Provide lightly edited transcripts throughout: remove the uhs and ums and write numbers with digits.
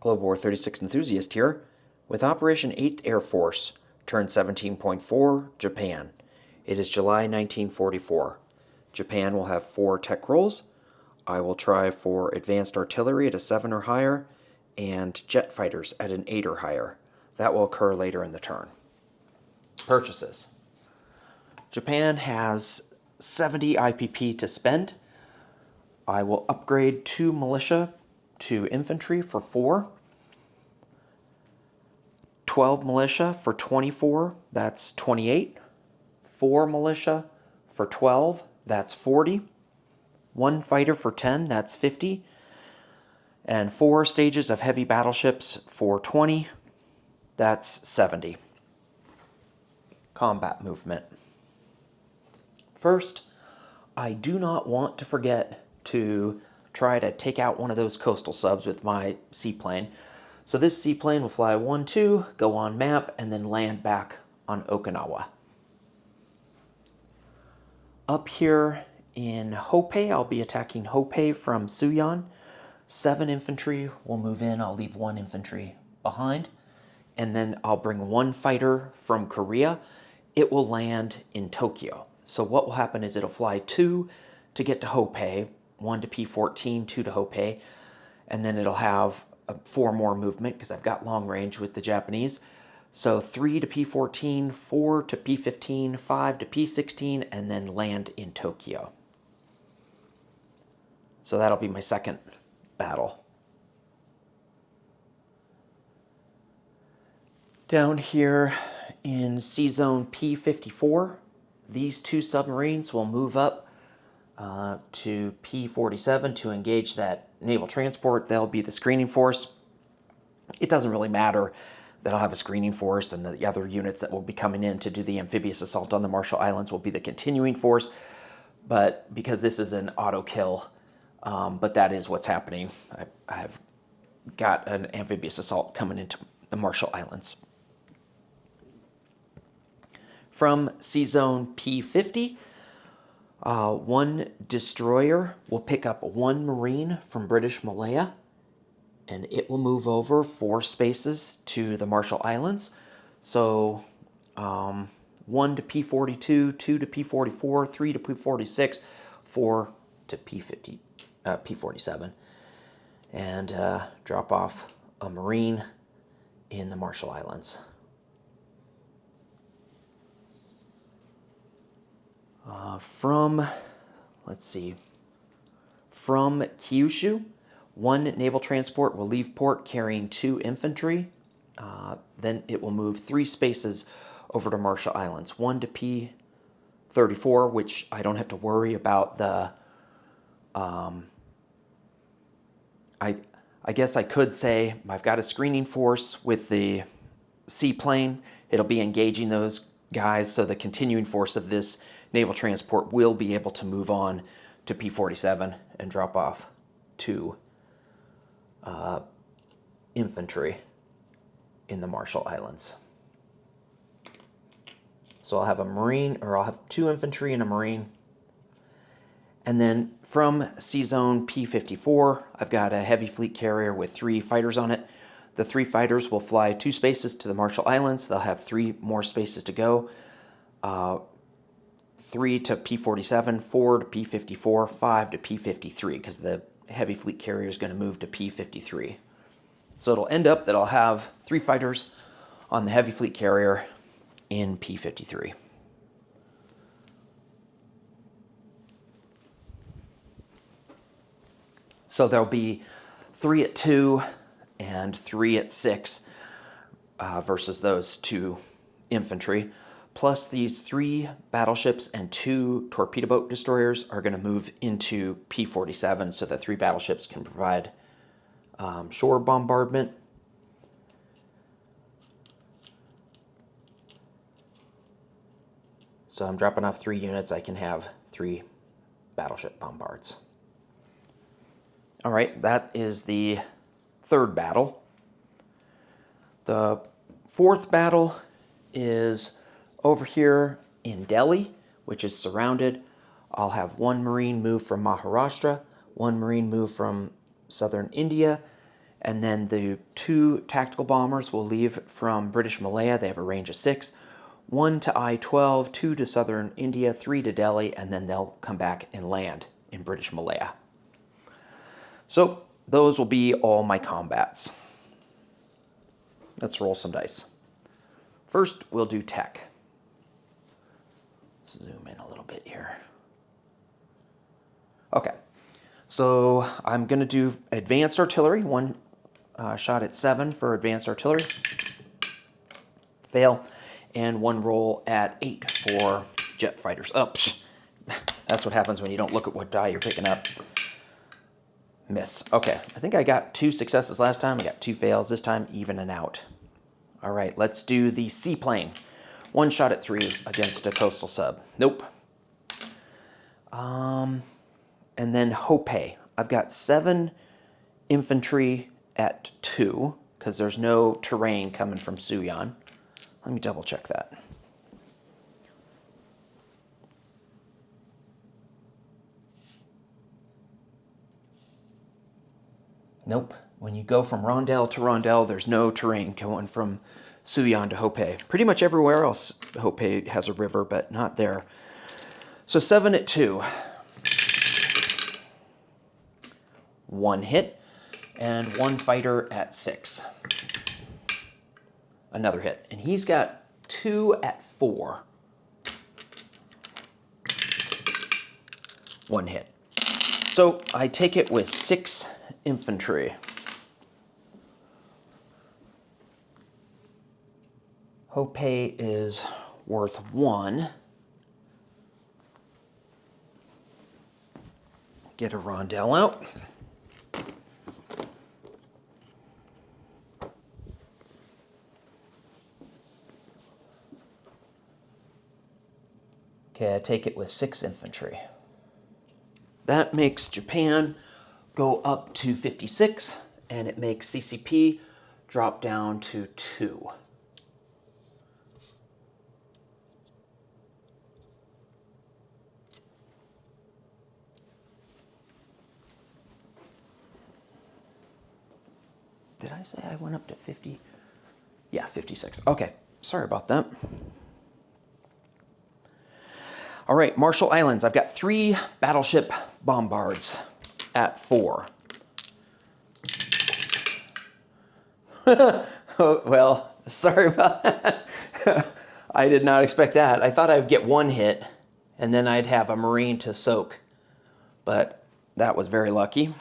Global War 36 enthusiast here with Operation 8th Air Force, turn 17.4, Japan. It is July 1944. Japan will have 4 tech rolls. I will try for advanced artillery at a 7 or higher, and jet fighters at an 8 or higher. That will occur later in the turn. Purchases. Japan has 70 IPP to spend. I will upgrade 2 militia to infantry for 4. 12 militia for 24, that's 28. 4 militia for 12, that's 40. 1 fighter for 10, that's 50. And 4 stages of heavy battleships for 20, that's 70. Combat movement. First, I do not want to forget to try to take out one of those coastal subs with my seaplane. So this seaplane will fly 1-2, go on map, and then land back on Okinawa. Up here in Hope, I'll be attacking Hope from Suyon. 7 infantry will move in. I'll leave 1 infantry behind. And then I'll bring 1 fighter from Korea. It will land in Tokyo. So what will happen is it'll fly 2 to get to Hope, 1 to P14, 2 to Hope, and then it'll have 4 more movement because I've got long range with the Japanese. So 3 to P14, 4 to P15, 5 to P16, and then land in Tokyo. So that'll be my second battle. Down here in Sea Zone P54, these 2 submarines will move up to P47 to engage that naval transport. They'll be the screening force. It doesn't really matter that I'll have a screening force, and the other units that will be coming in to do the amphibious assault on the Marshall Islands will be the continuing force. But because this is an auto kill, but that is what's happening. I've got an amphibious assault coming into the Marshall Islands. From Sea Zone P50, 1 destroyer will pick up 1 Marine from British Malaya, and it will move over 4 spaces to the Marshall Islands. So 1 to P42, 2 to P44, 3 to P46, 4 to P47, and drop off a Marine in the Marshall Islands. From Kyushu, 1 naval transport will leave port carrying 2 infantry. Then it will move 3 spaces over to Marshall Islands. 1 to P34, which I don't have to worry about the... I guess I could say I've got a screening force with the seaplane. It'll be engaging those guys, so the continuing force of this naval transport will be able to move on to P47 and drop off 2 infantry in the Marshall Islands. So I'll have a Marine, or I'll have 2 infantry and a Marine. And then from Sea Zone P54, I've got a heavy fleet carrier with 3 fighters on it. The 3 fighters will fly 2 spaces to the Marshall Islands. They'll have 3 more spaces to go. 3 to P47, 4 to P54, 5 to P53, because the heavy fleet carrier is going to move to P53. So it'll end up that I'll have 3 fighters on the heavy fleet carrier in P53. So there'll be 3 at 2 and 3 at 6 versus those 2 infantry. Plus these 3 battleships and 2 torpedo boat destroyers are going to move into P47 so that 3 battleships can provide shore bombardment. So I'm dropping off 3 units. I can have 3 battleship bombards. All right, that is the 3rd battle. The 4th battle is over here in Delhi, which is surrounded. I'll have 1 Marine move from Maharashtra, 1 Marine move from southern India, And then the 2 tactical bombers will leave from British Malaya. They have a range of 6. 1 to I-12, 2 to southern India, 3 to Delhi, and then they'll come back and land in British Malaya. So those will be all my combats. Let's roll some dice. First, we'll do tech. Let's zoom in a little bit here. Okay, so I'm going to do advanced artillery. 1 shot at 7 for advanced artillery. Fail. And 1 roll at 8 for jet fighters. Oh, that's what happens when you don't look at what die you're picking up. Miss. Okay, I think I got 2 successes last time. I got 2 fails this time, even and out. All right, let's do the seaplane. 1 shot at 3 against a coastal sub. Nope. And then Hope. I've got 7 infantry at 2 because there's no terrain coming from Suyan. Let me double check that. Nope. When you go from rondelle to rondelle, there's no terrain going from Suyan to Hope. Pretty much everywhere else, Hope has a river, but not there. So 7 at 2. 1 hit, and 1 fighter at 6. Another hit. And he's got 2 at 4. 1 hit. So I take it with 6 infantry. Hope is worth 1. Get a rondelle out. Okay, I take it with 6 infantry. That makes Japan go up to 56, and it makes CCP drop down to 2. Did I say I went up to 50? Yeah, 56. Okay, sorry about that. All right, Marshall Islands. I've got 3 battleship bombards at 4. Oh, well, sorry about that. I did not expect that. I thought I'd get 1 hit, and then I'd have a Marine to soak. But that was very lucky.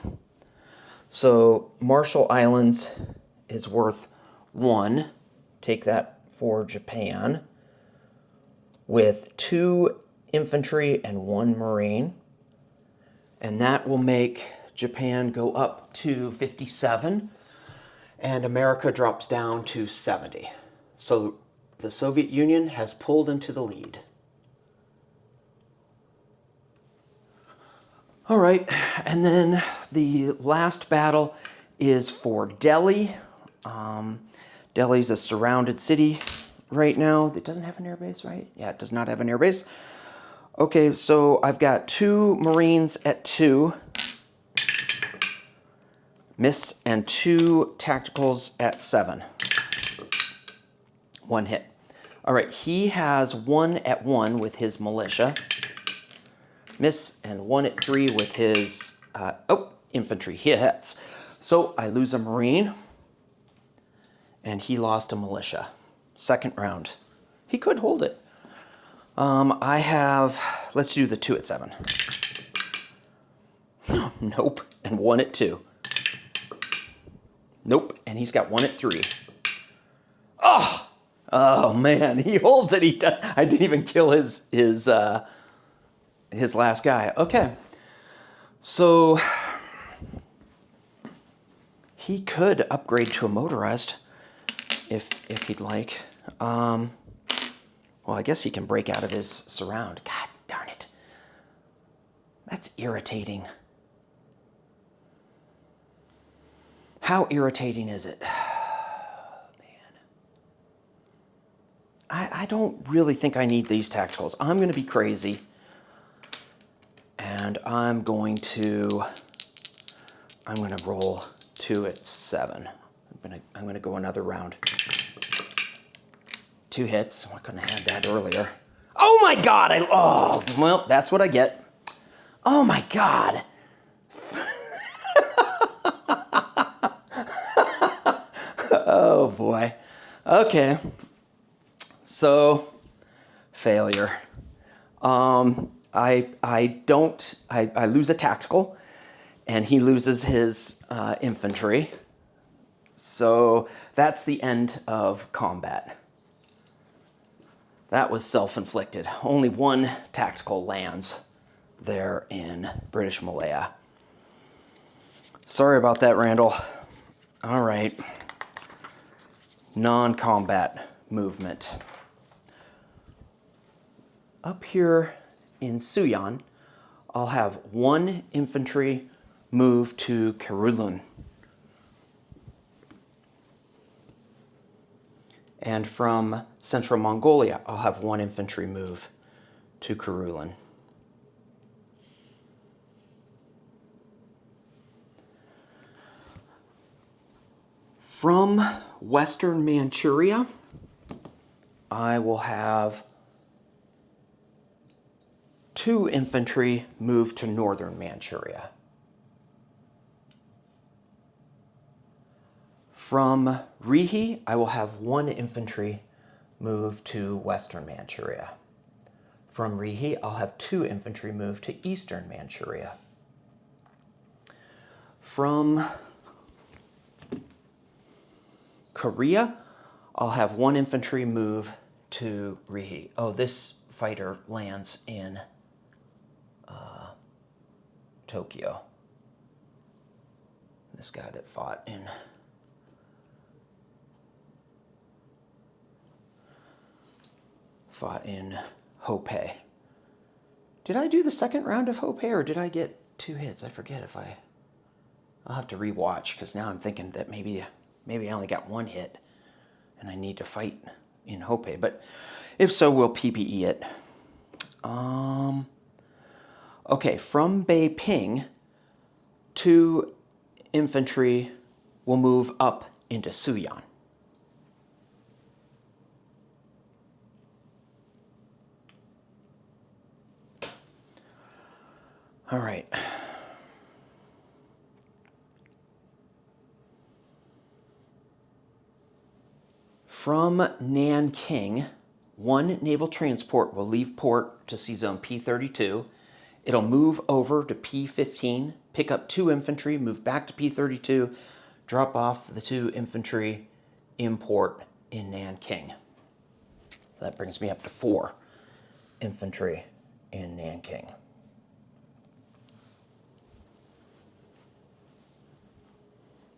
So Marshall Islands is worth 1. Take that for Japan. With 2 infantry and 1 Marine. And that will make Japan go up to 57. And America drops down to 70. So the Soviet Union has pulled into the lead. All right, and then the last battle is for Delhi. Delhi's a surrounded city right now. It doesn't have an airbase, right? Yeah, it does not have an airbase. Okay, so I've got 2 Marines at 2. Miss, and 2 tacticals at 7. 1 hit. All right, he has 1 at 1 with his militia. Miss, and 1 at 3 with his infantry. He hits. So I lose a Marine, and he lost a militia. Second round. He could hold it. I have, let's do the 2 at 7. Nope, and 1 at 2. Nope, and he's got 1 at 3. Oh man, he holds it. I didn't even kill his last guy. Okay, so he could upgrade to a motorized if he'd like. Well, I guess he can break out of his surround. God darn it. That's irritating. How irritating is it? Man. I don't really think I need these tacticals. I'm going to be crazy. And I'm going to roll 2 at 7. I'm gonna go another round. 2 hits. I couldn't have had that earlier. Oh my God! Well, that's what I get. Oh my God! Oh boy. Okay. So, failure. I lose a tactical, and he loses his infantry. So that's the end of combat. That was self-inflicted. Only 1 tactical lands there in British Malaya. Sorry about that, Randall. All right. Non-combat movement. Up here in Suyan, I'll have 1 infantry move to Kerulun. And from Central Mongolia, I'll have 1 infantry move to Kerulun. From Western Manchuria, I will have 2 infantry move to Northern Manchuria. From Rihi, I will have 1 infantry move to Western Manchuria. From Rihi, I'll have 2 infantry move to Eastern Manchuria. From Korea, I'll have 1 infantry move to Rihi. Oh, this fighter lands in Tokyo. This guy that fought in Hopei. Did I do the second round of Hopei, or did I get 2 hits? I forget if I'll have to rewatch, because now I'm thinking that maybe I only got 1 hit and I need to fight in Hopei. But if so, we'll PPE it. Okay, from Beiping, 2 infantry will move up into Suyan. All right. From Nanking, 1 naval transport will leave port to Sea Zone P32. It'll move over to P15, pick up 2 infantry, move back to P32, drop off the 2 infantry in port in Nanking. So that brings me up to 4 infantry in Nanking.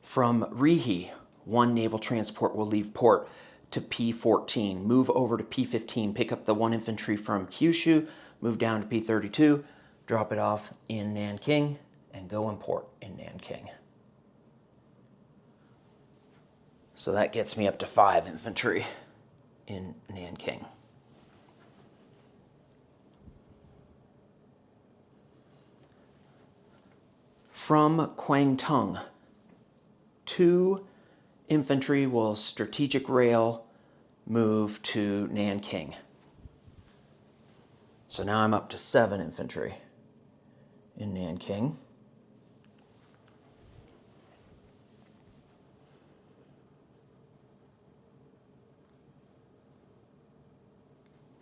From Rihi, 1 naval transport will leave port to P14, move over to P15, pick up the 1 infantry from Kyushu, move down to P32, drop it off in Nanking, and go in port in Nanking. So that gets me up to 5 infantry in Nanking. From Kwangtung, 2 infantry will strategic rail move to Nanking. So now I'm up to 7 infantry in Nanking.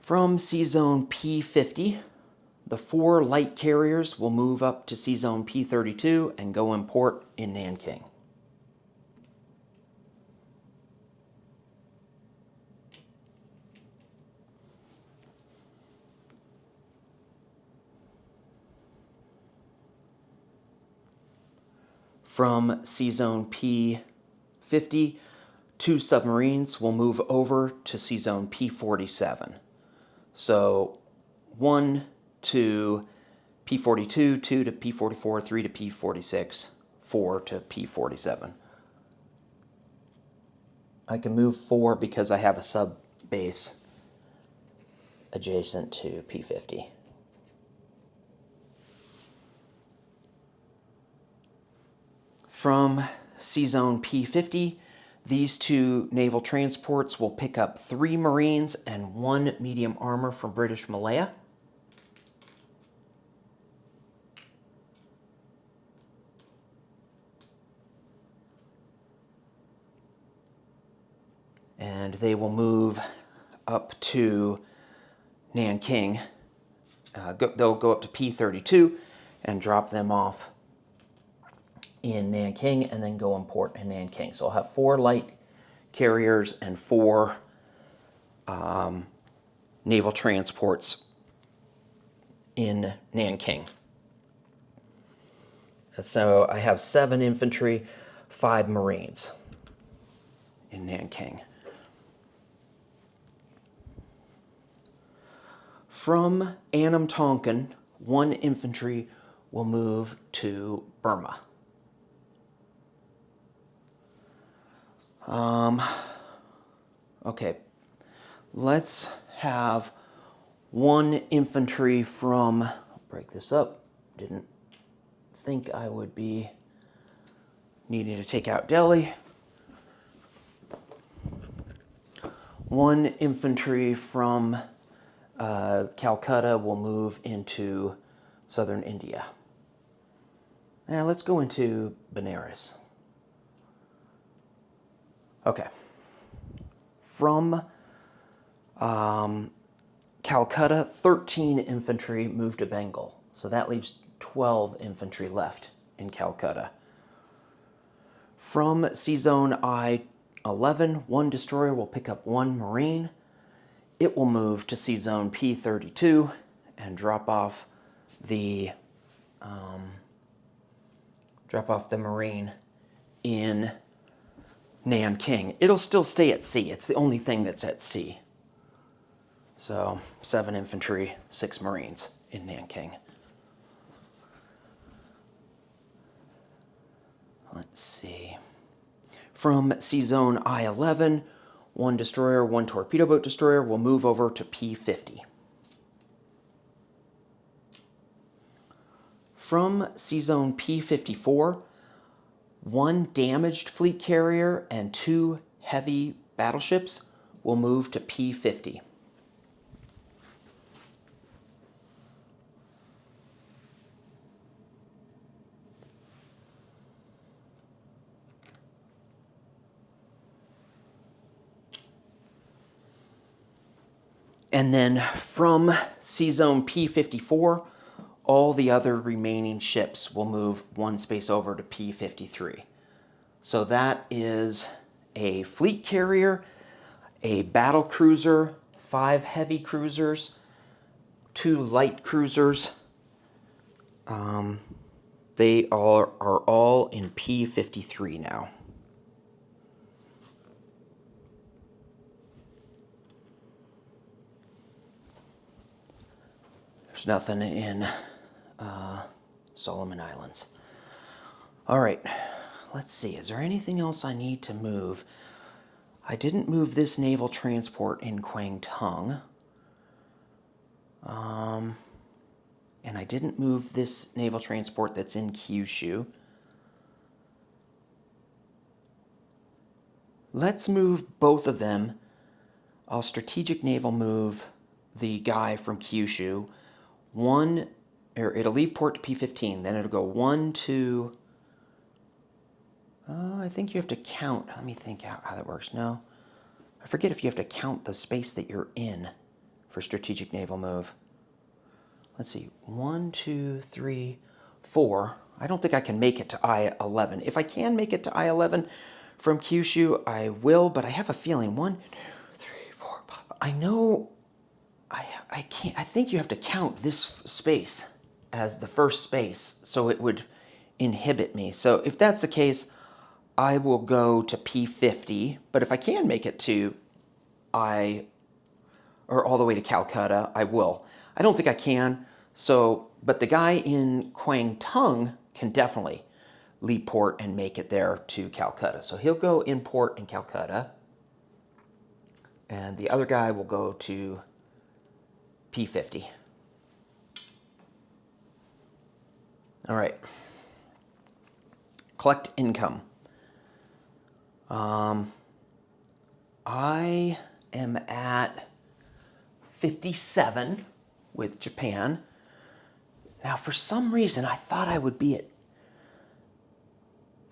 From Sea Zone P50, the 4 light carriers will move up to Sea Zone P32 and go in port in Nanking. From Sea Zone P50, 2 submarines will move over to Sea Zone P47. So 1 to P42, 2 to P44, 3 to P46, 4 to P47. I can move 4 because I have a sub base adjacent to P50. From C-Zone P50, these two naval transports will pick up 3 Marines and 1 medium armor from British Malaya. And they will move up to Nanking. They'll go up to P32 and drop them off in Nanking and then go in port in Nanking. So I'll have 4 light carriers and 4 naval transports in Nanking. So I have 7 infantry, 5 Marines in Nanking. From Annam Tonkin, 1 infantry will move to Burma. Okay, let's have 1 infantry from, I'll break this up, didn't think I would be needing to take out Delhi. 1 infantry from Calcutta will move into southern India. Now let's go into Benares. Okay. From Calcutta, 13 infantry move to Bengal. So that leaves 12 infantry left in Calcutta. From C-Zone I-11, 1 destroyer will pick up 1 Marine. It will move to C-Zone P32 and drop off the Marine in Nanking. It'll still stay at sea. It's the only thing that's at sea. So 7 infantry, 6 Marines in Nanking. Let's see. From C-Zone I-11, 1 destroyer, 1 torpedo boat destroyer will move over to P50. From C-Zone P54, 1 damaged fleet carrier and 2 heavy battleships will move to P50. And then from C-Zone P54, all the other remaining ships will move 1 space over to P53. So that is a fleet carrier, a battle cruiser, 5 heavy cruisers, 2 light cruisers. They are all in P53 now. There's nothing in Solomon Islands. All right, let's see. Is there anything else I need to move? I didn't move this naval transport in Kwangtung. And I didn't move this naval transport that's in Kyushu. Let's move both of them. I'll strategic naval move the guy from Kyushu. It'll leave port to P15, then it'll go 1, 2, I think you have to count. Let me think how that works. No, I forget if you have to count the space that you're in for strategic naval move. Let's see, 1, 2, 3, 4. I don't think I can make it to I-11. If I can make it to I-11 from Kyushu, I will, but I have a feeling 1, 2, 3, 4, 5. I know I can't. I think you have to count this space as the first space, so it would inhibit me. So if that's the case, I will go to P50. But if I can make it to all the way to Calcutta, I will. I don't think I can. So, but the guy in Kwangtung can definitely leave port and make it there to Calcutta. So he'll go in port in Calcutta, and the other guy will go to P50. All right. Collect income. I am at 57 with Japan. Now, for some reason, I thought I would be at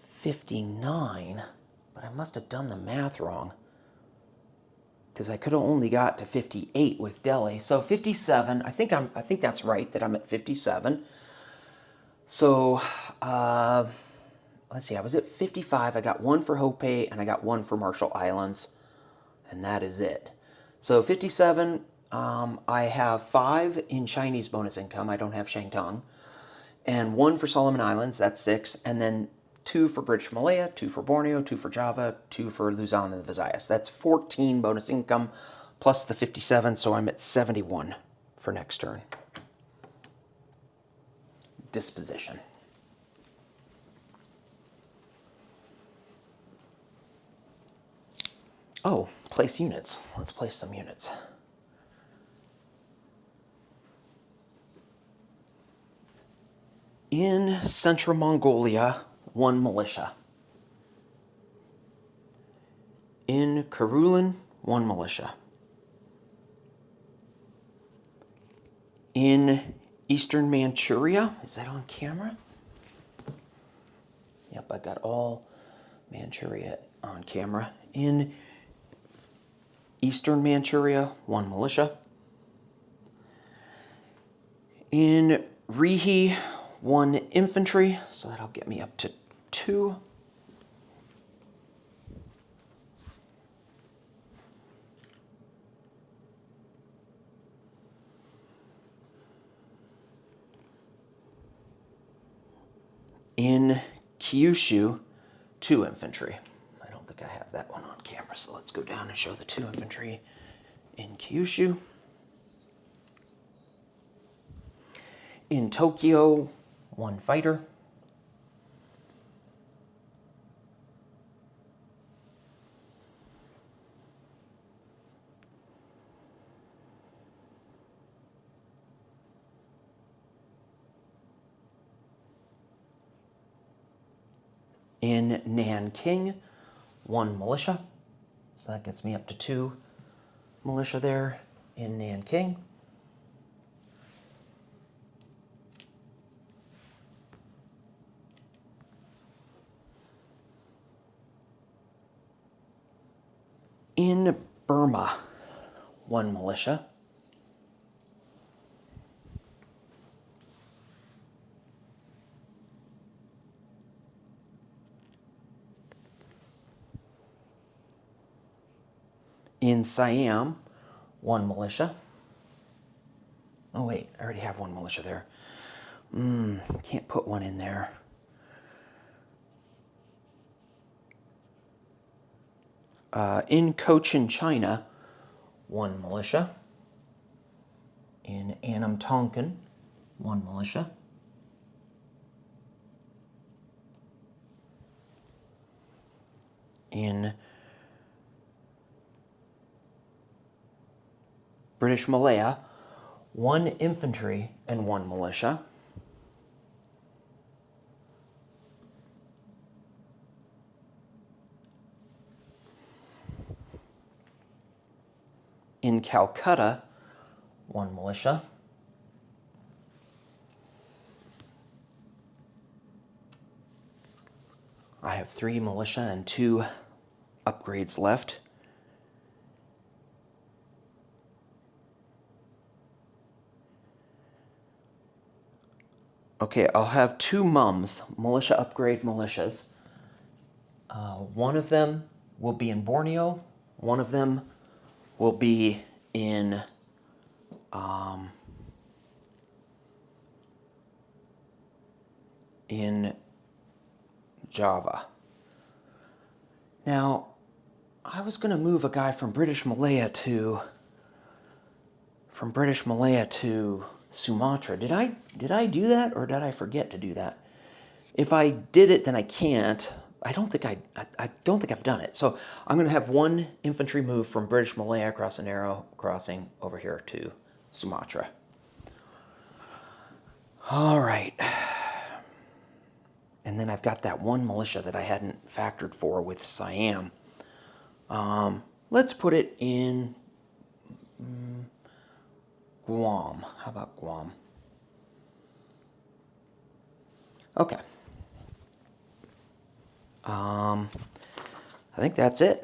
59, but I must have done the math wrong, because I could have only got to 58 with Delhi. So 57, I think that's right, that I'm at 57. So, let's see, I was at 55. I got one for Hope, and I got one for Marshall Islands, and that is it. So 57, I have 5 in Chinese bonus income. I don't have Shangtong. And 1 for Solomon Islands, that's 6. And then 2 for British Malaya, 2 for Borneo, 2 for Java, 2 for Luzon and the Visayas. That's 14 bonus income plus the 57, so I'm at 71 for next turn. Disposition. Oh, place units. Let's place some units. In Central Mongolia, 1 militia. In Karulin, 1 militia. In Eastern Manchuria, is that on camera? Yep, I got all Manchuria on camera. In Eastern Manchuria, 1 militia. In Rihe, 1 infantry, so that'll get me up to 2. In Kyushu, 2 infantry. I don't think I have that one on camera, so let's go down and show the 2 infantry in Kyushu. In Tokyo, 1 fighter. In Nanking, 1 militia. So that gets me up to 2 militia there in Nanking. In Burma, 1 militia. In Siam, 1 militia. Oh wait, I already have 1 militia there. Can't put 1 in there. In Cochin, China, 1 militia. In Annam Tonkin, 1 militia. In British Malaya, 1 infantry and 1 militia. In Calcutta, 1 militia. I have 3 militia and 2 upgrades left. Okay, I'll have 2 mums, militia upgrade militias. One of them will be in Borneo. One of them will be in Java. Now, I was going to move a guy from British Malaya to Sumatra. Did I do that, or did I forget to do that? If I did it, then I can't. I don't think I've done it. So I'm going to have 1 infantry move from British Malaya across a narrow crossing over here to Sumatra. All right. And then I've got that one militia that I hadn't factored for with Siam. Let's put it in Guam. How about Guam? Okay. I think that's it.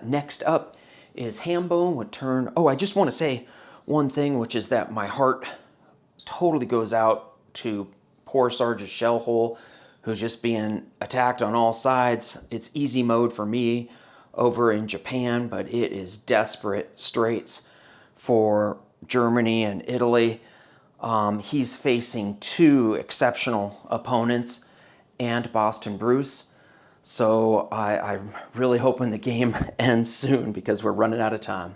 Next up is Hambone would turn... Oh, I just want to say one thing, which is that my heart totally goes out to poor Sergeant Shellhole, who's just being attacked on all sides. It's easy mode for me over in Japan, but it is desperate straits for Germany and Italy. He's facing two exceptional opponents and Boston Bruce. So I'm really hoping the game ends soon because we're running out of time.